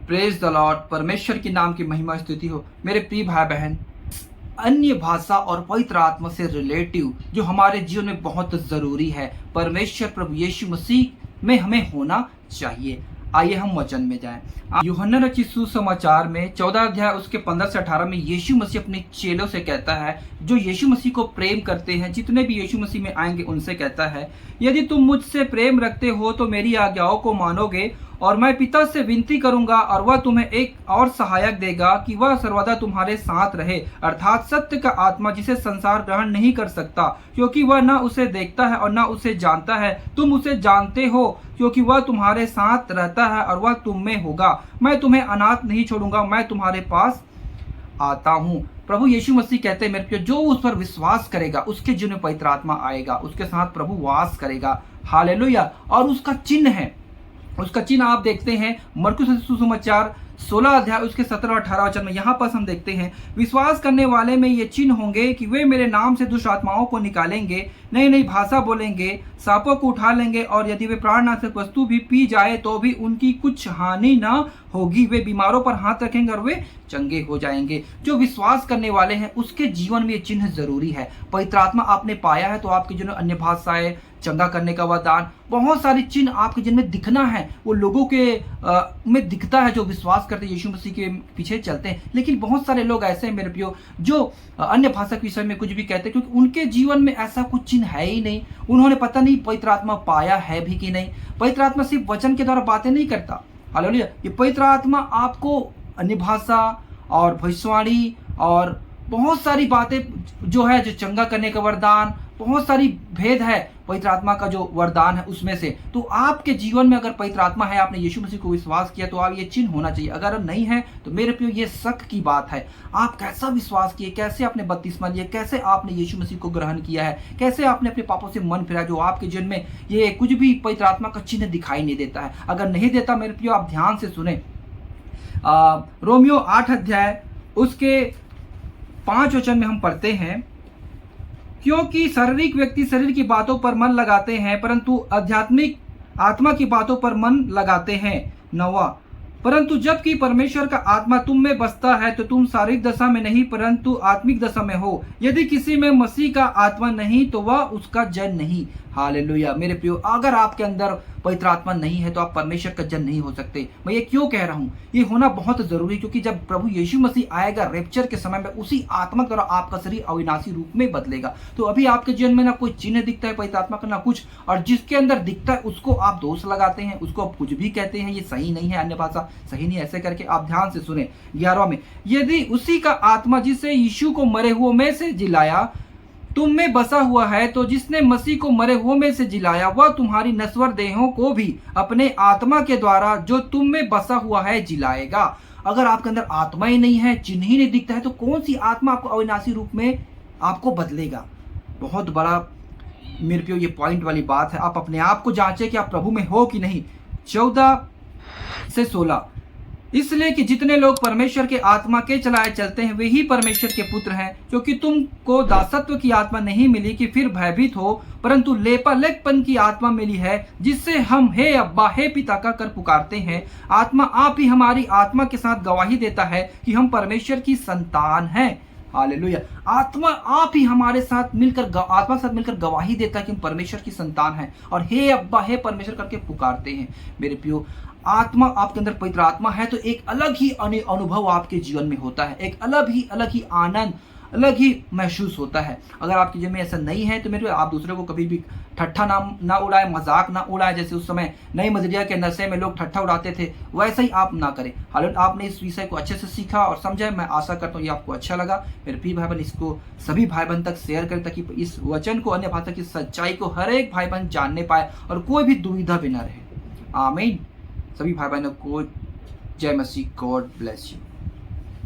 Praise the Lord. परमेश्वर के नाम की महिमा स्तुति हो। मेरे प्रिय भाई बहन, अन्य भाषा और पवित्र आत्मा से रिलेटिव जो हमारे जीवन में बहुत ज़रूरी है, परमेश्वर प्रभु यीशु मसीह में हमें होना चाहिए। आइए हम वचन में जाएं। यूहन्ना रचित सुसमाचार में 14 अध्याय उसके 15 से 18 में यीशु मसीह अपने चेलों से कहता है, जो यीशु मसीह को प्रेम करते हैं, जितने भी यीशु मसीह में आएंगे उनसे कहता है, यदि तुम मुझसे प्रेम रखते हो तो मेरी आज्ञाओं को मानोगे, और मैं पिता से विनती करूंगा और वह तुम्हें एक और सहायक देगा कि वह सर्वदा तुम्हारे साथ रहे, अर्थात सत्य का आत्मा, जिसे संसार ग्रहण नहीं कर सकता क्योंकि वह न उसे देखता है और न उसे जानता है। तुम उसे जानते हो क्योंकि वह तुम्हारे साथ रहता है और वह तुम में होगा। मैं तुम्हें अनाथ नहीं छोड़ूंगा, मैं तुम्हारे पास आता हूँ। प्रभु यीशु मसीह कहते हैं, मेरे प्रिय, जो उस पर विश्वास करेगा उसके जीवन में पवित्र आत्मा आएगा, उसके साथ प्रभु वास करेगा। हालेलुया। और उसका चिन्ह है, उसका चिन्ह आप देखते हैं मरकुस सुसमाचार 16 अध्याय उसके 17 और 18 वचन में। यहाँ पर हम देखते हैं, विश्वास करने वाले में ये चिन्ह होंगे कि वे मेरे नाम से दुष्ट आत्माओं को निकालेंगे, नई नई भाषा बोलेंगे, सांपों को उठा लेंगे, और यदि वे प्राणनाशक वस्तु भी पी जाए तो भी उनकी कुछ हानि न होगी। वे बीमारों पर हाथ रखेंगे और वे चंगे हो जाएंगे। जो विश्वास करने वाले हैं उसके जीवन में ये चिन्ह जरूरी है। पवित्र आत्मा आपने पाया है तो आपके जीवन में अन्य भाषाएं, चंगा करने का वरदान, बहुत सारी चिन्ह आपके जीवन में दिखना है। वो लोगों के में दिखता है जो विश्वास करते यीशु मसीह के पीछे चलते हैं। लेकिन बहुत सारे लोग ऐसे हैं मेरे प्रियो जो अन्य भाषा के विषय में कुछ भी कहते हैं, क्योंकि उनके जीवन में ऐसा कुछ चिन्ह है ही नहीं। उन्होंने पता नहीं पवित्र आत्मा पाया है भी कि नहीं। पवित्र आत्मा सिर्फ वचन के द्वारा बातें नहीं करता। हालेलुया। ये पवित्र आत्मा आपको अन्य भाषा और भविष्यवाणी और बहुत सारी बातें जो है, जो चंगा करने का वरदान, बहुत सारी भेद है पवित्र आत्मा का जो वरदान है उसमें से। तो आपके जीवन में अगर पवित्र आत्मा है, आपने यीशु मसीह को विश्वास किया, तो आप ये चिन्ह होना चाहिए। अगर नहीं है तो मेरे प्रियो ये शक की बात है। आप कैसा विश्वास किए, कैसे आपने बपतिस्मा लिया, कैसे आपने यीशु मसीह को ग्रहण किया है, कैसे आपने अपने पापों से मन फिराया, जो आपके जीवन में ये कुछ भी पवित्र आत्मा का चिन्ह दिखाई नहीं देता है। अगर नहीं देता मेरे प्रियो, आप ध्यान से सुने। रोमियो 8 अध्याय उसके 5 वचन में हम पढ़ते हैं, क्योंकि शारीरिक व्यक्ति शरीर की बातों पर मन लगाते हैं, परंतु आध्यात्मिक आत्मा की बातों पर मन लगाते हैं। 9वां, परंतु जबकि परमेश्वर का आत्मा तुम में बसता है तो तुम शारीरिक दशा में नहीं परंतु आत्मिक दशा में हो। यदि किसी में मसीह का आत्मा नहीं तो वह उसका जन नहीं। हालेलुया। मेरे प्रियो, अगर आपके अंदर पवित्र आत्मा नहीं है तो आप परमेश्वर का जन नहीं हो सकते। मैं ये क्यों कह रहा हूँ, ये होना बहुत जरूरी, क्योंकि जब प्रभु यीशु मसीह आएगा रेप्चर के समय में, उसी आत्मा द्वारा आपका शरीर अविनाशी रूप में बदलेगा। तो अभी आपके जीवन में ना कोई चिन्ह दिखता है पवित्र आत्मा का, ना कुछ, और जिसके अंदर दिखता है उसको आप दोष लगाते हैं, उसको आप कुछ भी कहते हैं, ये सही नहीं है, अन्य भाषा सही नहीं, ऐसे करके। आप ध्यान से सुने 11वां में, यदि उसी का आत्मा जिसे यीशु को मरे हुओं में से जिलाया तुम में बसा हुआ है, तो जिसने मसीह को मरे हुओं में से जिलाया वह तुम्हारी नश्वर देहों को भी अपने आत्मा के द्वारा जो तुम में बसा हुआ है जिलाएगा। अगर आपके अंदर आत्मा ही नहीं है, चिन्ह ही नहीं दिखता है, तो कौन सी आत्मा आपको अविनाशी रूप में आपको बदलेगा। बहुत बड़ा मेरे प्रियो ये पॉइंट वाली बात है। आप अपने आप को जांचें कि आप प्रभु में हो कि नहीं। 14 से 16, इसलिए कि जितने लोग परमेश्वर के आत्मा के चलाए चलते हैं वे ही परमेश्वर के पुत्र हैं, क्योंकि तुमको दासत्व की आत्मा नहीं मिली कि फिर भयभीत हो, परंतु लेपालेपन की आत्मा मिली है, जिससे हम हे अब्बा हे पिता का कर पुकारते हैं। आत्मा आप ही हमारी आत्मा के साथ गवाही देता है कि हम परमेश्वर की संतान हैं। हालेलुया। आत्मा आप ही हमारे साथ मिलकर, आत्मा के साथ मिलकर गवाही देता है कि हम परमेश्वर की संतान हैं, और हे अब्बा हे परमेश्वर करके पुकारते हैं। मेरे प्रियो, आत्मा आपके अंदर पवित्र आत्मा है तो एक अलग ही अनुभव आपके जीवन में होता है, एक अलग ही आनंद, अलग ही महसूस होता है। अगर आपके जीवन में ऐसा नहीं है तो मेरे आप दूसरे को कभी भी ठट्ठा ना उड़ाए, मजाक ना उड़ाए। जैसे उस समय नई मजरिया के नशे में लोग ठट्ठा उड़ाते थे, वैसा ही आप ना करें। हालांकि आपने इस विषय को अच्छे से सीखा और समझा, मैं आशा करता हूँ ये आपको अच्छा लगा। मेरे प्रिय भाई बहन, इसको सभी भाई बहन तक शेयर करें ताकि इस वचन को, अन्य भाषा की सच्चाई को हर एक भाई बहन जानने पाए और कोई भी दुविधा भी ना रहे। आमीन। सभी भाई बहनों को जय मसीह। God bless you.